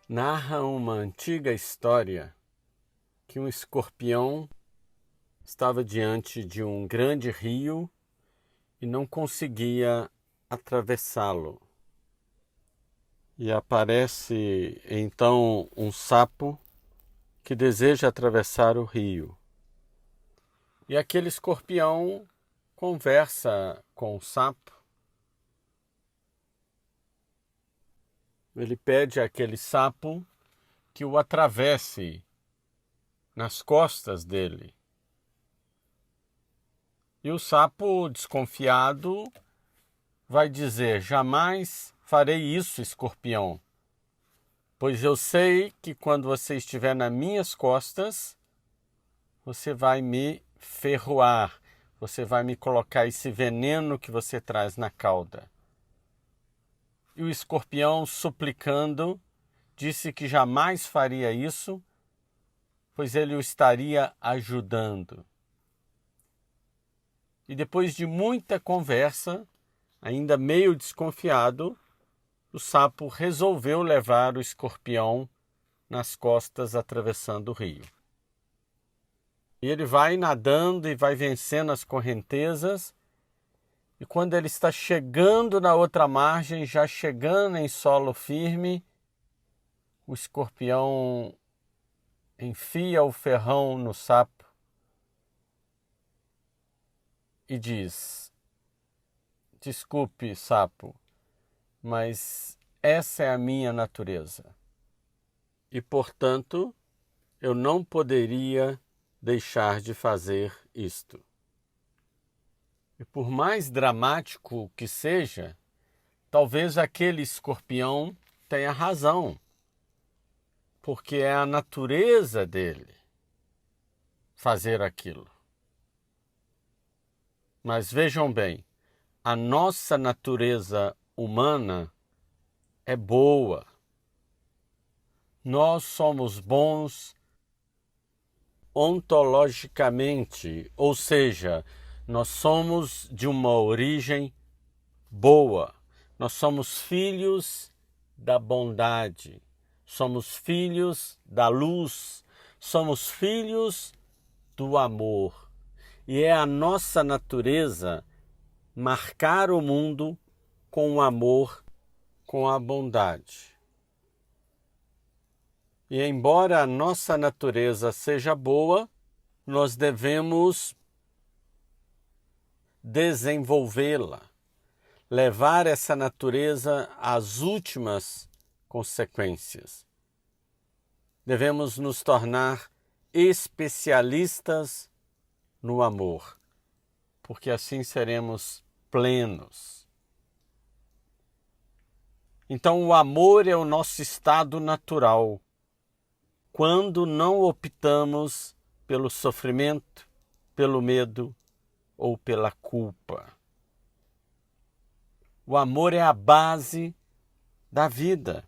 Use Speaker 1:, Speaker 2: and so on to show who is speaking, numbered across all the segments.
Speaker 1: Narra uma antiga história que um escorpião estava diante de um grande rio e não conseguia atravessá-lo. E aparece então um sapo que deseja atravessar o rio. E aquele escorpião conversa com o sapo. Ele pede àquele sapo que o atravesse nas costas dele. E o sapo, desconfiado, vai dizer: jamais farei isso, escorpião, pois eu sei que quando você estiver nas minhas costas, você vai me ferroar, você vai me colocar esse veneno que você traz na cauda. E o escorpião, suplicando, disse que jamais faria isso, pois ele o estaria ajudando. E depois de muita conversa, ainda meio desconfiado, o sapo resolveu levar o escorpião nas costas atravessando o rio. E ele vai nadando e vai vencendo as correntezas, e quando ele está chegando na outra margem, já chegando em solo firme, o escorpião enfia o ferrão no sapo e diz: desculpe, sapo, mas essa é a minha natureza. E, portanto, eu não poderia deixar de fazer isto. E por mais dramático que seja, talvez aquele escorpião tenha razão, porque é a natureza dele fazer aquilo. Mas vejam bem, a nossa natureza humana é boa. Nós somos bons ontologicamente, ou seja, nós somos de uma origem boa. Nós somos filhos da bondade, somos filhos da luz, somos filhos do amor. E é a nossa natureza marcar o mundo com o amor, com a bondade. E embora a nossa natureza seja boa, nós devemos desenvolvê-la, levar essa natureza às últimas consequências. Devemos nos tornar especialistas no amor, porque assim seremos plenos. Então, o amor é o nosso estado natural, quando não optamos pelo sofrimento, pelo medo ou pela culpa. O amor é a base da vida.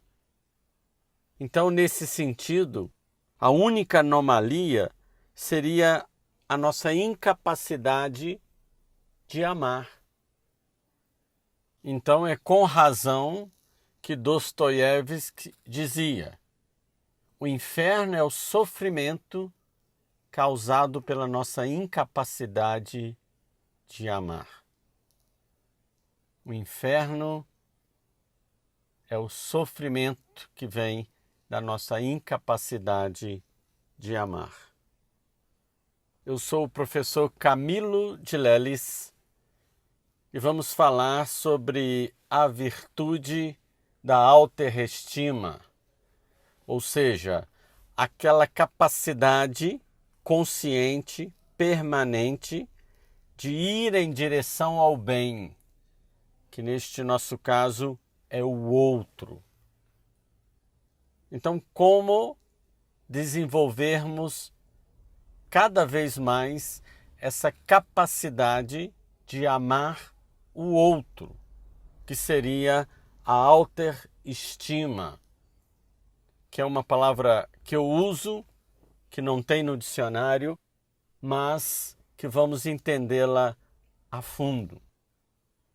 Speaker 1: Então, nesse sentido, a única anomalia seria a nossa incapacidade de amar. Então, é com razão que Dostoiévski dizia: o inferno é o sofrimento causado pela nossa incapacidade de amar. O inferno é o sofrimento que vem da nossa incapacidade de amar. Eu sou o professor Camilo de Leles e vamos falar sobre a virtude da autoestima, ou seja, aquela capacidade consciente, permanente, de ir em direção ao bem, que neste nosso caso é o outro. Então, como desenvolvermos cada vez mais essa capacidade de amar o outro, que seria a autoestima, que é uma palavra que eu uso, que não tem no dicionário, mas que vamos entendê-la a fundo.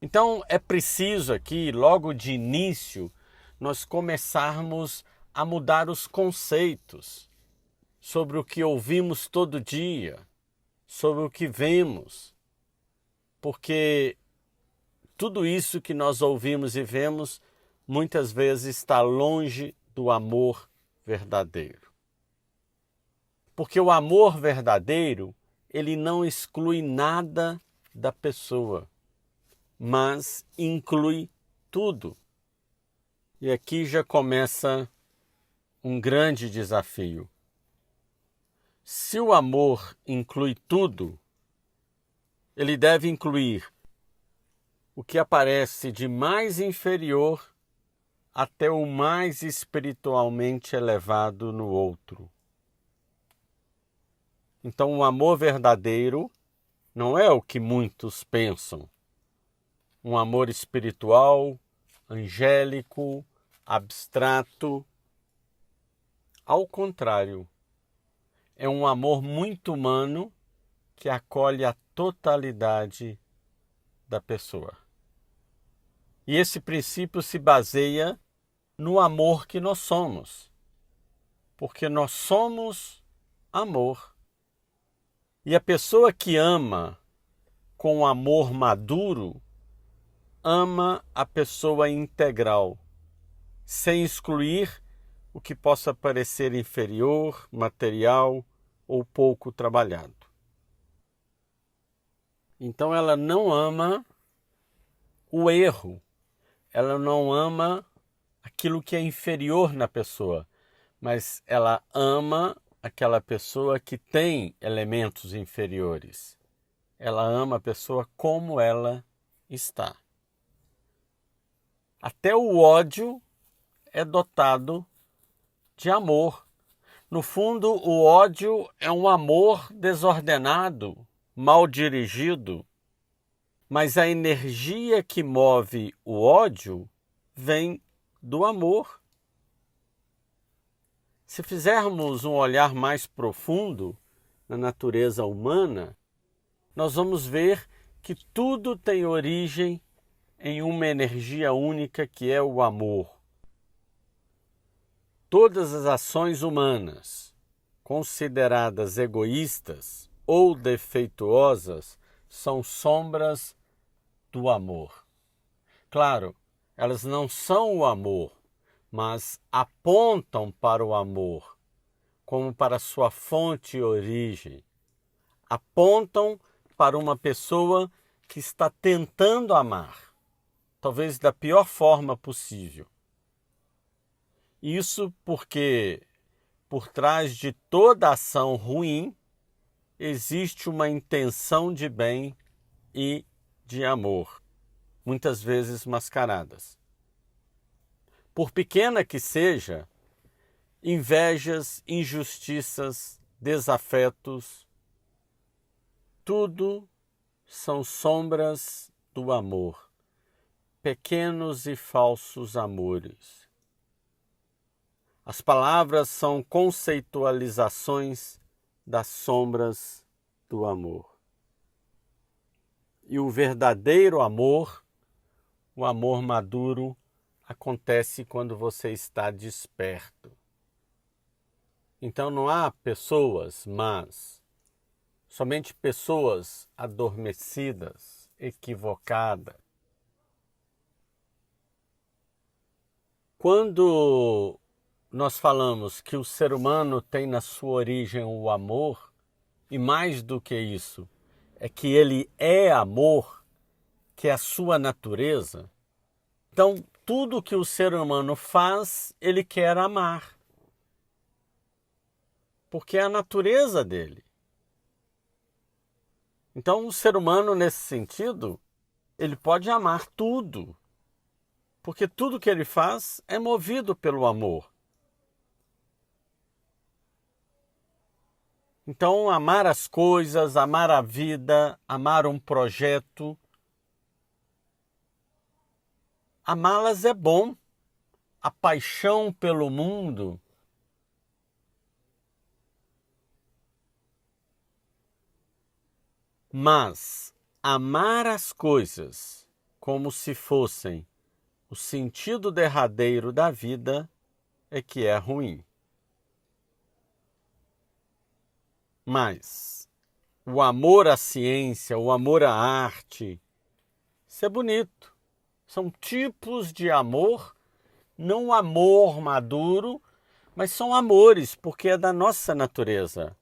Speaker 1: Então, é preciso aqui, logo de início, nós começarmos a mudar os conceitos sobre o que ouvimos todo dia, sobre o que vemos, porque tudo isso que nós ouvimos e vemos muitas vezes está longe do amor verdadeiro. Porque o amor verdadeiro, ele não exclui nada da pessoa, mas inclui tudo. E aqui já começa um grande desafio. Se o amor inclui tudo, ele deve incluir o que aparece de mais inferior até o mais espiritualmente elevado no outro. Então, o amor verdadeiro não é o que muitos pensam. Um amor espiritual, angélico, abstrato. Ao contrário, é um amor muito humano que acolhe a totalidade da pessoa. E esse princípio se baseia no amor que nós somos, porque nós somos amor. E a pessoa que ama com amor maduro, ama a pessoa integral, sem excluir o que possa parecer inferior, material ou pouco trabalhado. Então ela não ama o erro, ela não ama aquilo que é inferior na pessoa, mas ela ama aquela pessoa que tem elementos inferiores. Ela ama a pessoa como ela está. Até o ódio é dotado de amor. No fundo, o ódio é um amor desordenado, mal dirigido, mas a energia que move o ódio vem do amor. Se fizermos um olhar mais profundo na natureza humana, nós vamos ver que tudo tem origem em uma energia única que é o amor. Todas as ações humanas, consideradas egoístas ou defeituosas, são sombras do amor. Claro, elas não são o amor, mas apontam para o amor, como para sua fonte e origem. Apontam para uma pessoa que está tentando amar, talvez da pior forma possível. Isso porque, por trás de toda ação ruim, existe uma intenção de bem e de amor, muitas vezes mascaradas. Por pequena que seja, invejas, injustiças, desafetos, tudo são sombras do amor, pequenos e falsos amores. As palavras são conceitualizações das sombras do amor. E o verdadeiro amor, o amor maduro, acontece quando você está desperto. Então não há pessoas más, somente pessoas adormecidas, equivocadas. Quando nós falamos que o ser humano tem na sua origem o amor, e mais do que isso, é que ele é amor, que é a sua natureza, então tudo que o ser humano faz, ele quer amar. Porque é a natureza dele. Então o ser humano, nesse sentido, ele pode amar tudo. Porque tudo que ele faz é movido pelo amor. Então, amar as coisas, amar a vida, amar um projeto, amá-las é bom. A paixão pelo mundo mas amar as coisas como se fossem o sentido derradeiro da vida é que é ruim. Mas o amor à ciência, o amor à arte, isso é bonito. São tipos de amor, não amor maduro, mas são amores, porque é da nossa natureza.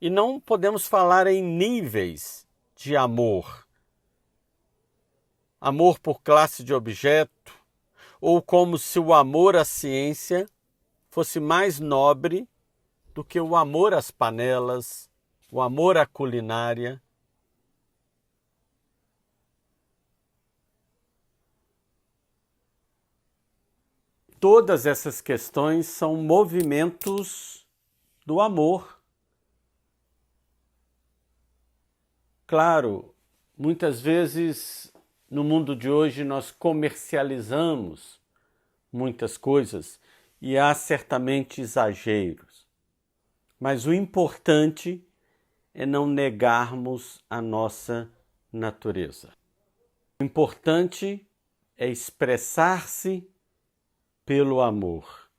Speaker 1: E não podemos falar em níveis de amor. Amor por classe de objeto, ou como se o amor à ciência fosse mais nobre do que o amor às panelas, o amor à culinária. Todas essas questões são movimentos do amor. Claro, muitas vezes no mundo de hoje nós comercializamos muitas coisas e há certamente exageros. Mas o importante é não negarmos a nossa natureza. O importante é expressar-se pelo amor.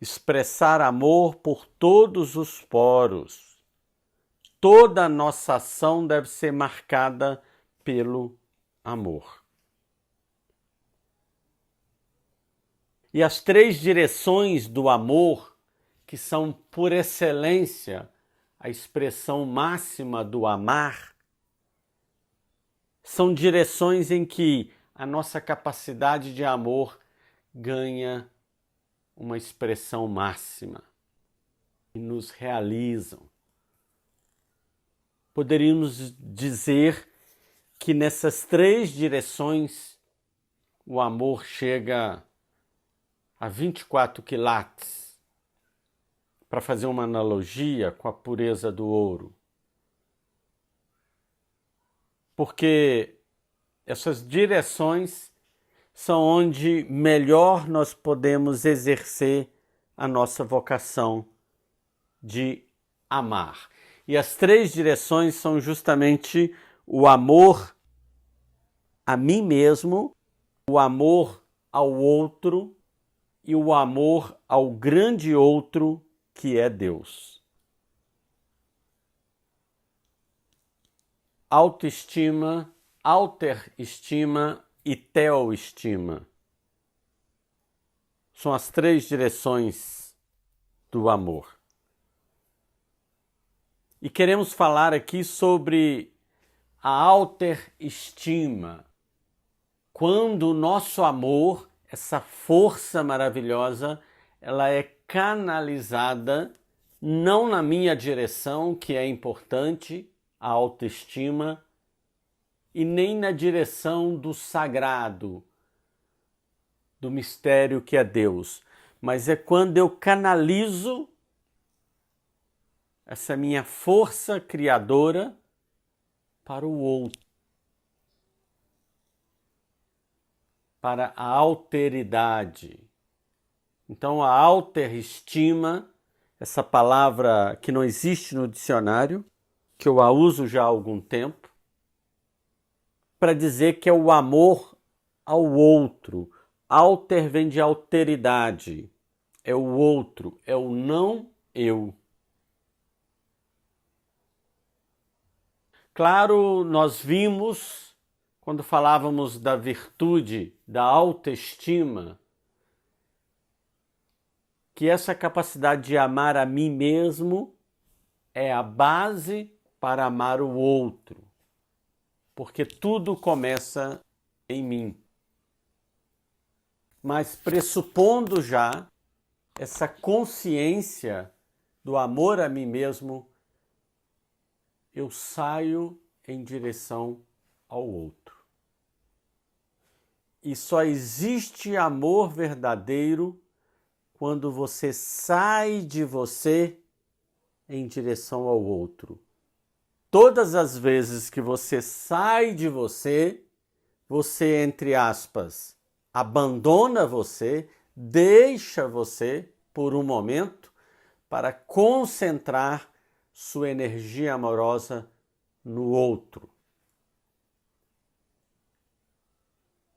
Speaker 1: Expressar amor por todos os poros. Toda a nossa ação deve ser marcada pelo amor. E as 3 direções do amor, que são por excelência a expressão máxima do amar, são direções em que a nossa capacidade de amor ganha uma expressão máxima e nos realizam. Poderíamos dizer que nessas 3 direções o amor chega a 24 quilates, para fazer uma analogia com a pureza do ouro. Porque essas direções são onde melhor nós podemos exercer a nossa vocação de amar. E as 3 direções são justamente o amor a mim mesmo, o amor ao outro e o amor ao grande outro que é Deus. Autoestima, alterestima e teoestima. São as 3 direções do amor. E queremos falar aqui sobre a alterestima. Quando o nosso amor, essa força maravilhosa, ela é canalizada não na minha direção, que é importante, a autoestima, e nem na direção do sagrado, do mistério que é Deus, mas é quando eu canalizo essa minha força criadora para o outro, para a alteridade. Então a alterestima, essa palavra que não existe no dicionário, que eu a uso já há algum tempo, para dizer que é o amor ao outro. Alter vem de alteridade, é o outro, é o não eu. Claro, nós vimos, quando falávamos da virtude, da autoestima, que essa capacidade de amar a mim mesmo é a base para amar o outro, porque tudo começa em mim. Mas pressupondo já essa consciência do amor a mim mesmo, eu saio em direção ao outro. E só existe amor verdadeiro quando você sai de você em direção ao outro. Todas as vezes que você sai de você, você, entre aspas, abandona você, deixa você por um momento para concentrar sua energia amorosa no outro.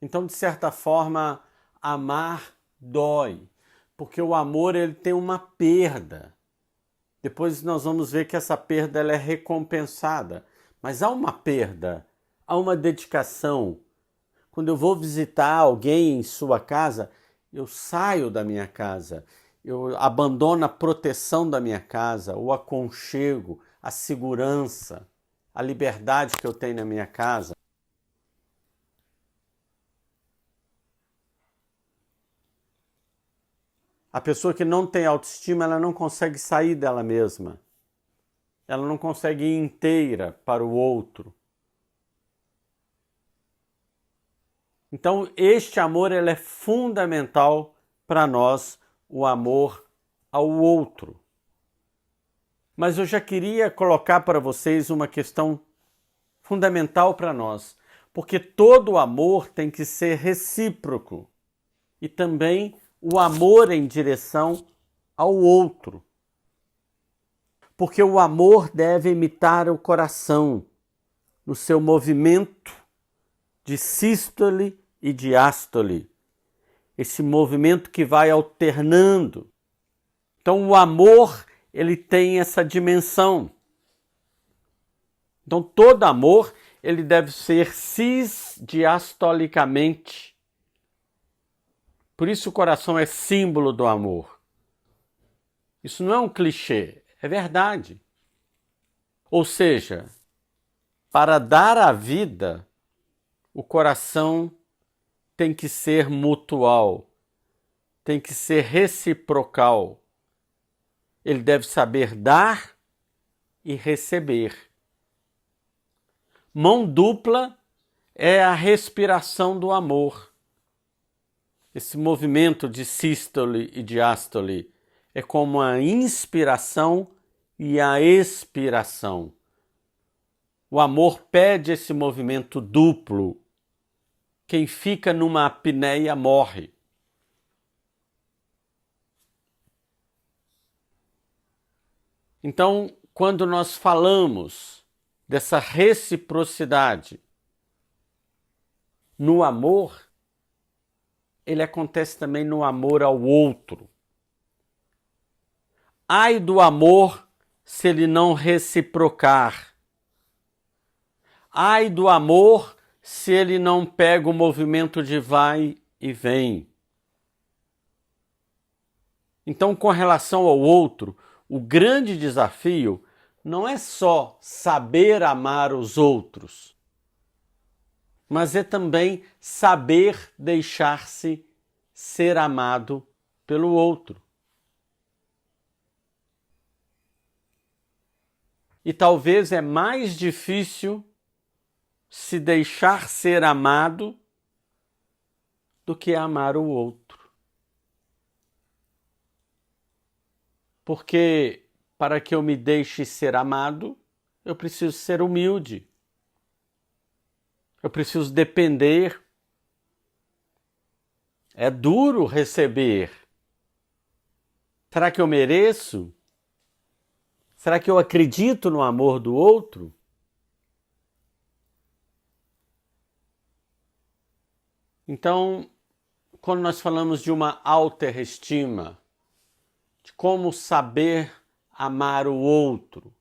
Speaker 1: Então, de certa forma, amar dói. Porque o amor ele tem uma perda. Depois nós vamos ver que essa perda ela é recompensada. Mas há uma perda, há uma dedicação. Quando eu vou visitar alguém em sua casa, eu saio da minha casa, eu abandono a proteção da minha casa, o aconchego, a segurança, a liberdade que eu tenho na minha casa. A pessoa que não tem autoestima, ela não consegue sair dela mesma. Ela não consegue ir inteira para o outro. Então, este amor ele é fundamental para nós, o amor ao outro. Mas eu já queria colocar para vocês uma questão fundamental para nós, porque todo amor tem que ser recíproco e também o amor em direção ao outro. Porque o amor deve imitar o coração no seu movimento de sístole e diástole. Esse movimento que vai alternando. Então o amor, ele tem essa dimensão. Então todo amor, ele deve ser cisdiastolicamente. Por isso o coração é símbolo do amor. Isso não é um clichê, é verdade. Ou seja, para dar a vida, o coração tem que ser mutual, tem que ser reciprocal. Ele deve saber dar e receber. Mão dupla é a respiração do amor. Esse movimento de sístole e diástole é como a inspiração e a expiração. O amor pede esse movimento duplo. Quem fica numa apneia morre. Então, quando nós falamos dessa reciprocidade no amor, ele acontece também no amor ao outro. Ai do amor se ele não reciprocar. Ai do amor se ele não pega o movimento de vai e vem. Então, com relação ao outro, o grande desafio não é só saber amar os outros, mas é também saber deixar-se ser amado pelo outro. E talvez é mais difícil se deixar ser amado do que amar o outro. Porque para que eu me deixe ser amado, eu preciso ser humilde. Eu preciso depender. É duro receber. Será que eu mereço? Será que eu acredito no amor do outro? Então, quando nós falamos de uma autoestima, de como saber amar o outro,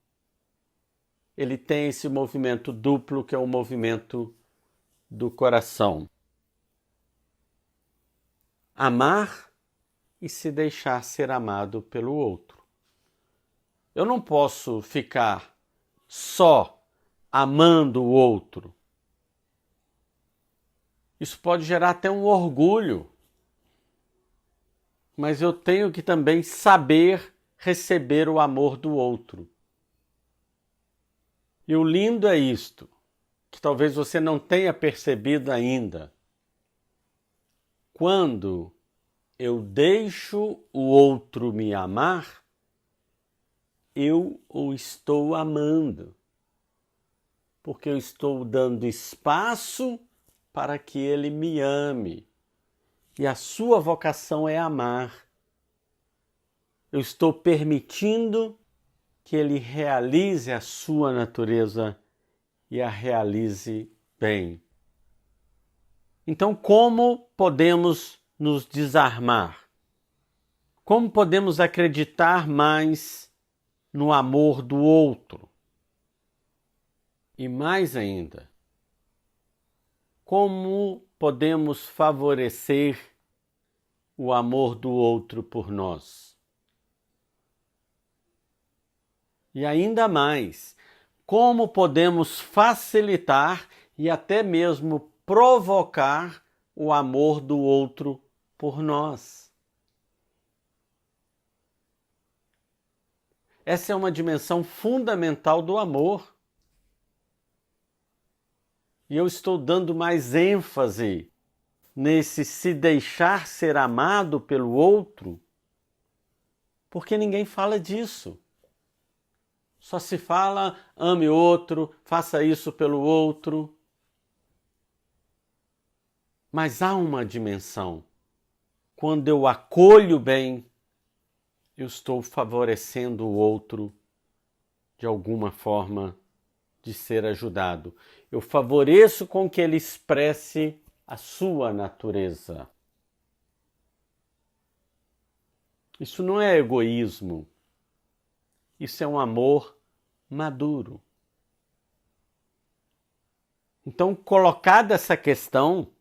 Speaker 1: ele tem esse movimento duplo que é o movimento do coração. Amar e se deixar ser amado pelo outro. Eu não posso ficar só amando o outro. Isso pode gerar até um orgulho. Mas eu tenho que também saber receber o amor do outro. E o lindo é isto, que talvez você não tenha percebido ainda. Quando eu deixo o outro me amar, eu o estou amando. Porque eu estou dando espaço para que ele me ame. E a sua vocação é amar. Eu estou permitindo que ele realize a sua natureza e a realize bem. Então, como podemos nos desarmar? Como podemos acreditar mais no amor do outro? E mais ainda, como podemos favorecer o amor do outro por nós? E ainda mais, como podemos facilitar e até mesmo provocar o amor do outro por nós? Essa é uma dimensão fundamental do amor. E eu estou dando mais ênfase nesse se deixar ser amado pelo outro, porque ninguém fala disso. Só se fala, ame o outro, faça isso pelo outro. Mas há uma dimensão. Quando eu acolho bem, eu estou favorecendo o outro de alguma forma de ser ajudado. Eu favoreço com que ele expresse a sua natureza. Isso não é egoísmo. Isso é um amor maduro. Então, colocada essa questão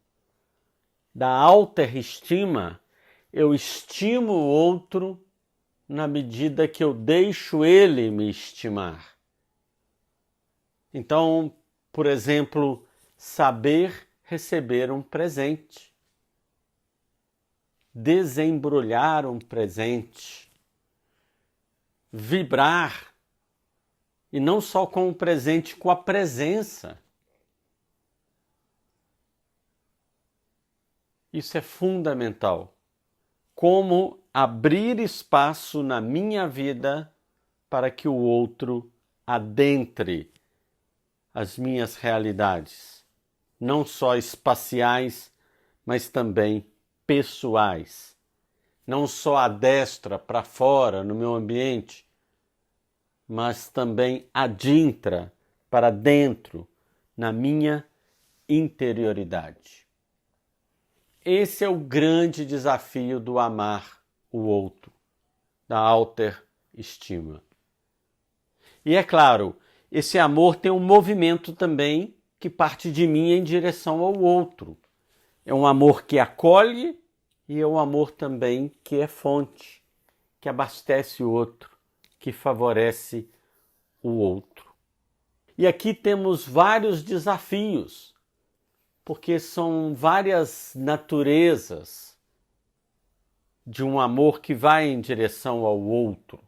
Speaker 1: da autoestima, eu estimo o outro na medida que eu deixo ele me estimar. Então, por exemplo, saber receber um presente, desembrulhar um presente, vibrar, e não só com o presente, com a presença. Isso é fundamental. Como abrir espaço na minha vida para que o outro adentre as minhas realidades, não só espaciais, mas também pessoais. Não só adestra para fora no meu ambiente, mas também adintra para dentro na minha interioridade. Esse é o grande desafio do amar o outro, da autoestima. E é claro, esse amor tem um movimento também que parte de mim em direção ao outro. É um amor que acolhe e é um amor também que é fonte, que abastece o outro, que favorece o outro. E aqui temos vários desafios, porque são várias naturezas de um amor que vai em direção ao outro,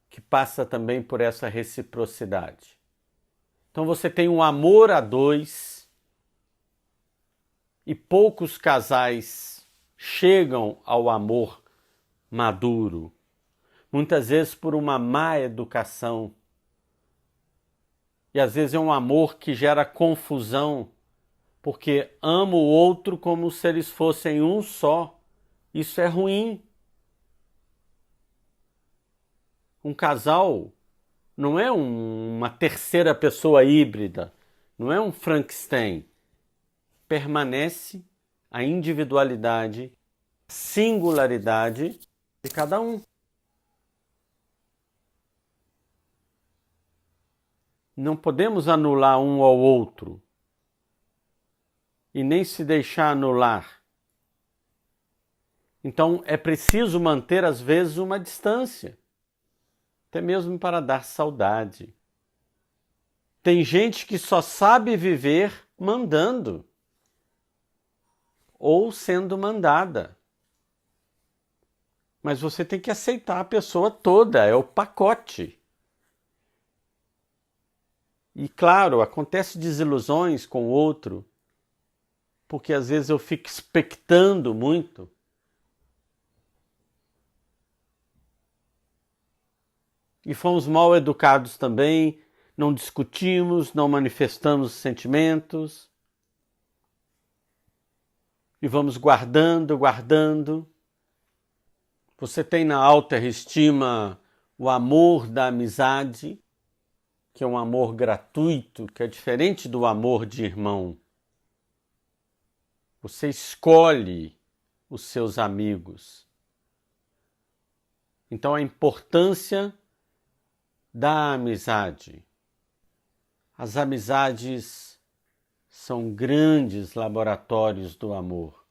Speaker 1: que passa também por essa reciprocidade. Então você tem um amor a dois e poucos casais chegam ao amor maduro, muitas vezes por uma má educação. E às vezes é um amor que gera confusão, porque ama o outro como se eles fossem um só. Isso é ruim. Um casal não é uma terceira pessoa híbrida, não é um Frankenstein. Permanece a individualidade, a singularidade de cada um. Não podemos anular um ao outro e nem se deixar anular. Então é preciso manter às vezes uma distância, até mesmo para dar saudade. Tem gente que só sabe viver mandando ou sendo mandada. Mas você tem que aceitar a pessoa toda, é o pacote. E claro, acontece desilusões com o outro, porque às vezes eu fico expectando muito. E fomos mal educados também, não discutimos, não manifestamos sentimentos. E vamos guardando. Você tem na autoestima o amor da amizade, que é um amor gratuito, que é diferente do amor de irmão. Você escolhe os seus amigos. Então, a importância da amizade. As amizades são grandes laboratórios do amor.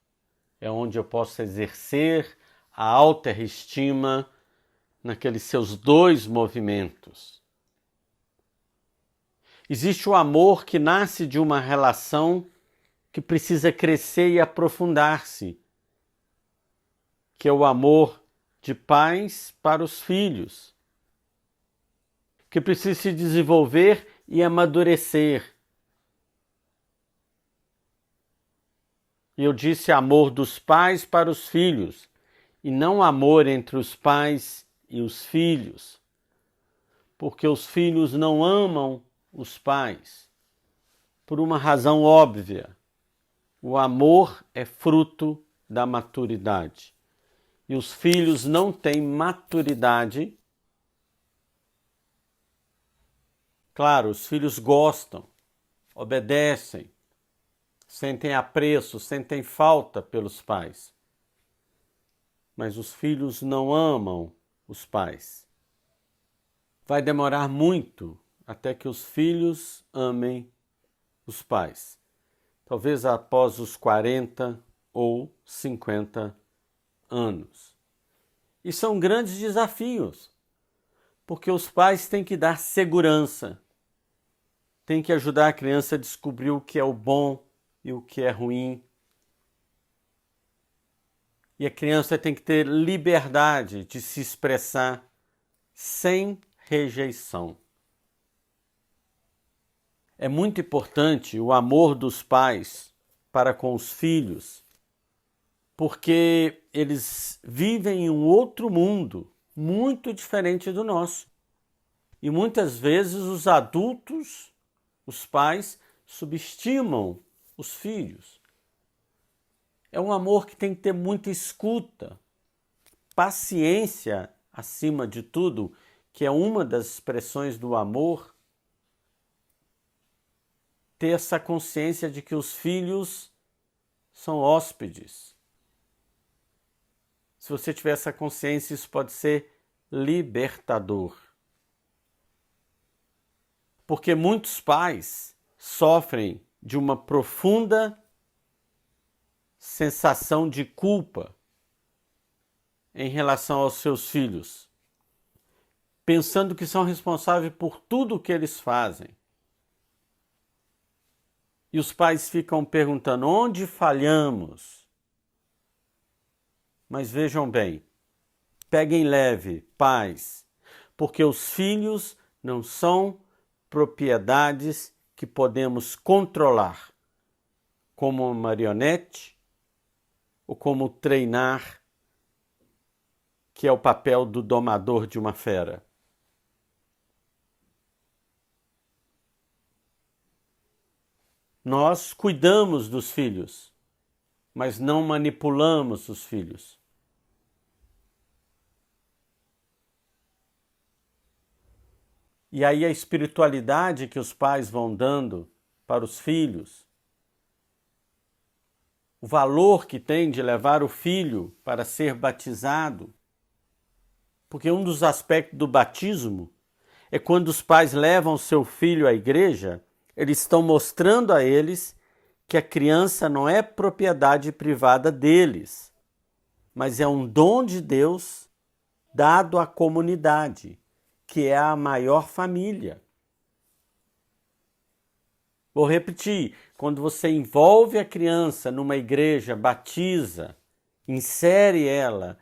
Speaker 1: É onde eu posso exercer a autoestima naqueles seus dois movimentos. Existe o amor que nasce de uma relação que precisa crescer e aprofundar-se, que é o amor de pais para os filhos, que precisa se desenvolver e amadurecer. E eu disse amor dos pais para os filhos, e não amor entre os pais e os filhos, porque os filhos não amam os pais, por uma razão óbvia. O amor é fruto da maturidade. E os filhos não têm maturidade. Claro, os filhos gostam, obedecem, sentem apreço, sentem falta pelos pais. Mas os filhos não amam os pais. Vai demorar muito até que os filhos amem os pais. Talvez após os 40 ou 50 anos. E são grandes desafios, porque os pais têm que dar segurança, têm que ajudar a criança a descobrir o que é o bom e o que é ruim. E a criança tem que ter liberdade de se expressar sem rejeição. É muito importante o amor dos pais para com os filhos, porque eles vivem em um outro mundo muito diferente do nosso. E muitas vezes os adultos, os pais, subestimam os filhos. É um amor que tem que ter muita escuta, paciência acima de tudo, que é uma das expressões do amor. Ter essa consciência de que os filhos são hóspedes. Se você tiver essa consciência, isso pode ser libertador. Porque muitos pais sofrem de uma profunda sensação de culpa em relação aos seus filhos, pensando que são responsáveis por tudo o que eles fazem. E os pais ficam perguntando: onde falhamos? Mas vejam bem, peguem leve, pais, porque os filhos não são propriedades que podemos controlar, como uma marionete ou como treinar, que é o papel do domador de uma fera. Nós cuidamos dos filhos, mas não manipulamos os filhos. E aí a espiritualidade que os pais vão dando para os filhos, o valor que tem de levar o filho para ser batizado, porque um dos aspectos do batismo é quando os pais levam seu filho à igreja, eles estão mostrando a eles que a criança não é propriedade privada deles, mas é um dom de Deus dado à comunidade, que é a maior família. Vou repetir, quando você envolve a criança numa igreja, batiza, insere ela,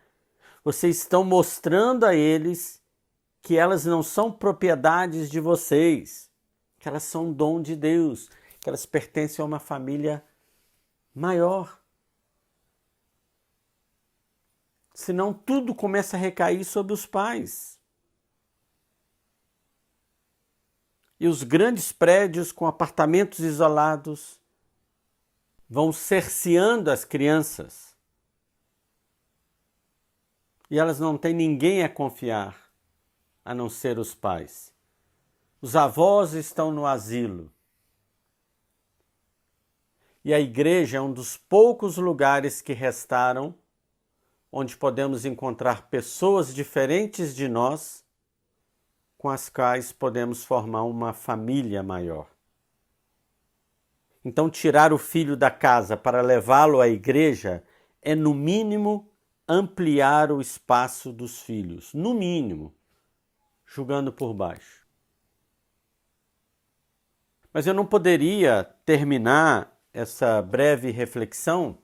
Speaker 1: vocês estão mostrando a eles que elas não são propriedades de vocês, que elas são dom de Deus, que elas pertencem a uma família maior. Senão tudo começa a recair sobre os pais. E os grandes prédios com apartamentos isolados vão cerceando as crianças. E elas não têm ninguém a confiar, a não ser os pais. Os avós estão no asilo. E a igreja é um dos poucos lugares que restaram onde podemos encontrar pessoas diferentes de nós, com as quais podemos formar uma família maior. Então, tirar o filho da casa para levá-lo à igreja é, no mínimo, ampliar o espaço dos filhos. No mínimo, julgando por baixo. Mas eu não poderia terminar essa breve reflexão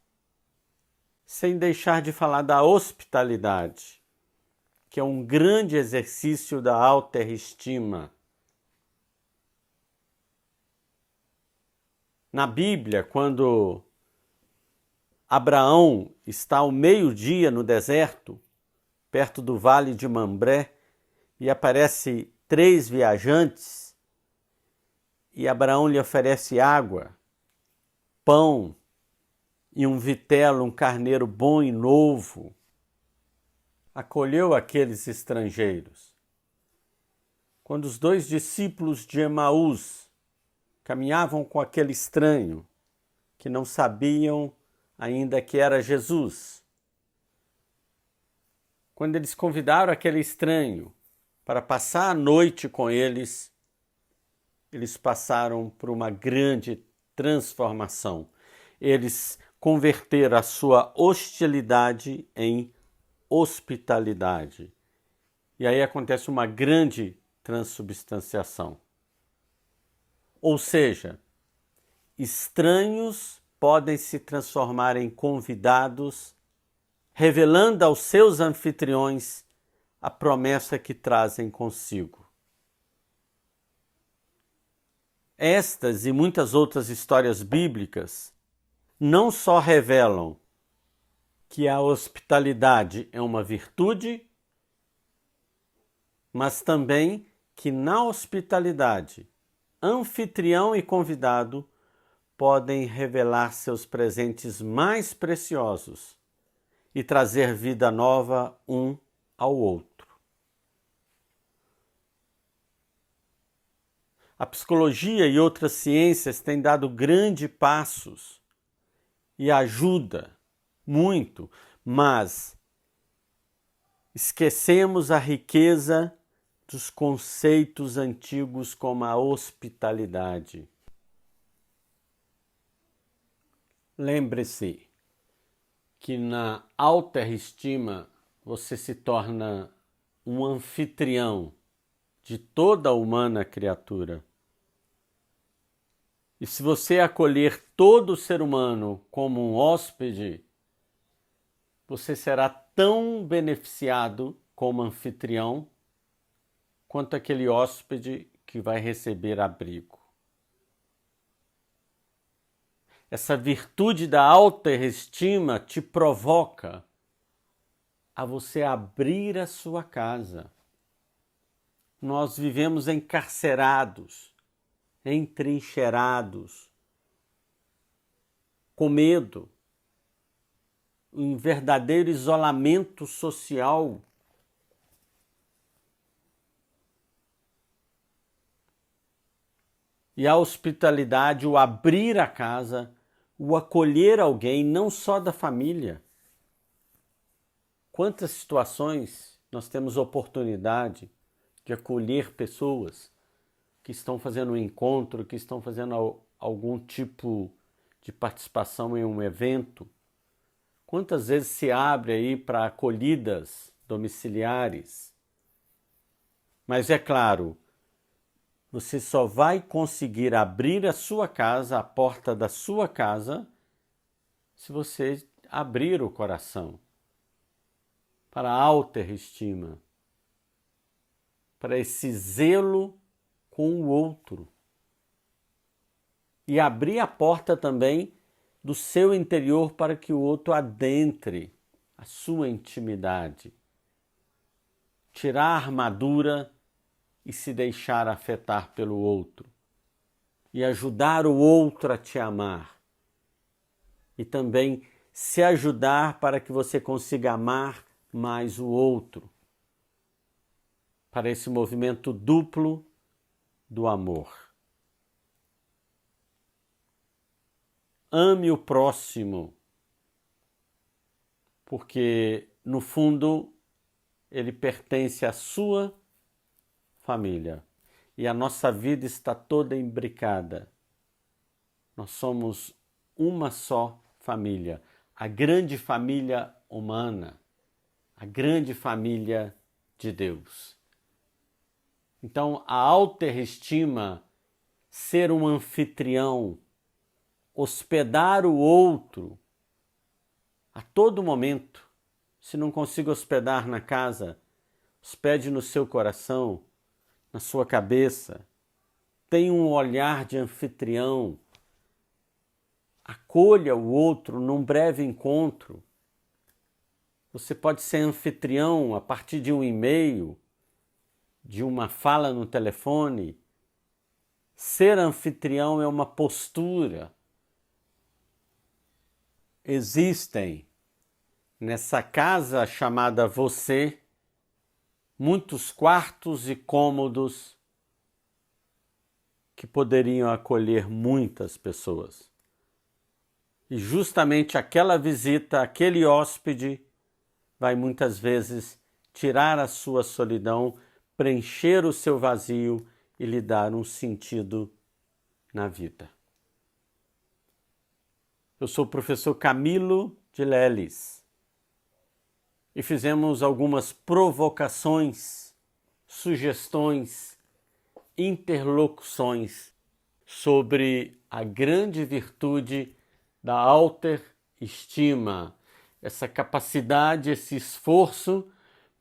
Speaker 1: sem deixar de falar da hospitalidade, que é um grande exercício da autoestima. Na Bíblia, quando Abraão está ao meio-dia no deserto, perto do vale de Mambré, e aparece 3 viajantes, e Abraão lhe oferece água, pão e um vitelo, um carneiro bom e novo. Acolheu aqueles estrangeiros. Quando os 2 discípulos de Emaús caminhavam com aquele estranho, que não sabiam ainda que era Jesus, quando eles convidaram aquele estranho para passar a noite com eles, eles passaram por uma grande transformação. Eles converteram a sua hostilidade em hospitalidade. E aí acontece uma grande transubstanciação. Ou seja, estranhos podem se transformar em convidados, revelando aos seus anfitriões a promessa que trazem consigo. Estas e muitas outras histórias bíblicas não só revelam que a hospitalidade é uma virtude, mas também que na hospitalidade, anfitrião e convidado podem revelar seus presentes mais preciosos e trazer vida nova um ao outro. A psicologia e outras ciências têm dado grandes passos e ajuda muito, mas esquecemos a riqueza dos conceitos antigos como a hospitalidade. Lembre-se que na autoestima você se torna um anfitrião de toda a humana criatura. E se você acolher todo ser humano como um hóspede, você será tão beneficiado como anfitrião quanto aquele hóspede que vai receber abrigo. Essa virtude da autoestima te provoca a você abrir a sua casa. Nós vivemos encarcerados, entrincheirados, com medo, em verdadeiro isolamento social. E a hospitalidade, o abrir a casa, o acolher alguém, não só da família. Quantas situações nós temos oportunidade de acolher pessoas que estão fazendo um encontro, que estão fazendo algum tipo de participação em um evento. Quantas vezes se abre aí para acolhidas domiciliares? Mas é claro, você só vai conseguir abrir a sua casa, a porta da sua casa, se você abrir o coração para a autoestima, para esse zelo com o outro. E abrir a porta também do seu interior para que o outro adentre a sua intimidade. Tirar a armadura e se deixar afetar pelo outro. E ajudar o outro a te amar. E também se ajudar para que você consiga amar mais o outro. Para esse movimento duplo do amor. Ame o próximo, porque no fundo, ele pertence à sua família. E a nossa vida está toda imbricada. Nós somos uma só família, a grande família humana, a grande família de Deus. Então, a autoestima, ser um anfitrião, hospedar o outro a todo momento. Se não consigo hospedar na casa, hospede no seu coração, na sua cabeça. Tenha um olhar de anfitrião. Acolha o outro num breve encontro. Você pode ser anfitrião a partir de um e-mail, de uma fala no telefone. Ser anfitrião é uma postura. Existem nessa casa chamada você muitos quartos e cômodos que poderiam acolher muitas pessoas. E justamente aquela visita, aquele hóspede, vai muitas vezes tirar a sua solidão, preencher o seu vazio e lhe dar um sentido na vida. Eu sou o professor Camilo de Leles e fizemos algumas provocações, sugestões, interlocuções sobre a grande virtude da autoestima, essa capacidade, esse esforço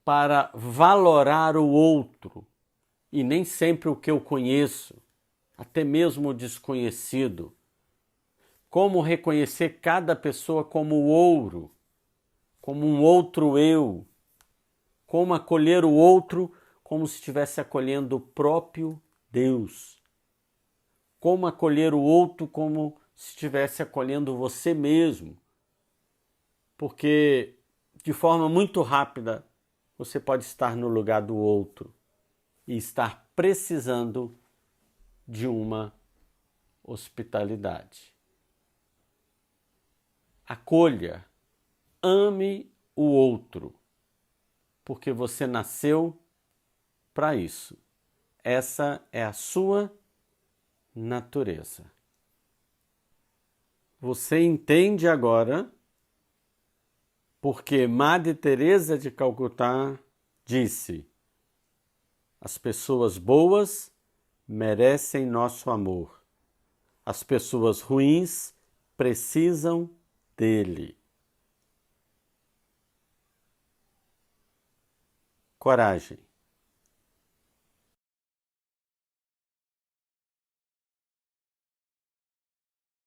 Speaker 1: para valorar o outro, e nem sempre o que eu conheço, até mesmo o desconhecido. Como reconhecer cada pessoa como ouro, como um outro eu, como acolher o outro como se estivesse acolhendo o próprio Deus, como acolher o outro como se estivesse acolhendo você mesmo, porque de forma muito rápida você pode estar no lugar do outro e estar precisando de uma hospitalidade. Acolha, ame o outro, porque você nasceu para isso. Essa é a sua natureza. Você entende agora porque Madre Teresa de Calcutá disse: as pessoas boas merecem nosso amor. As pessoas ruins precisam dele. Coragem.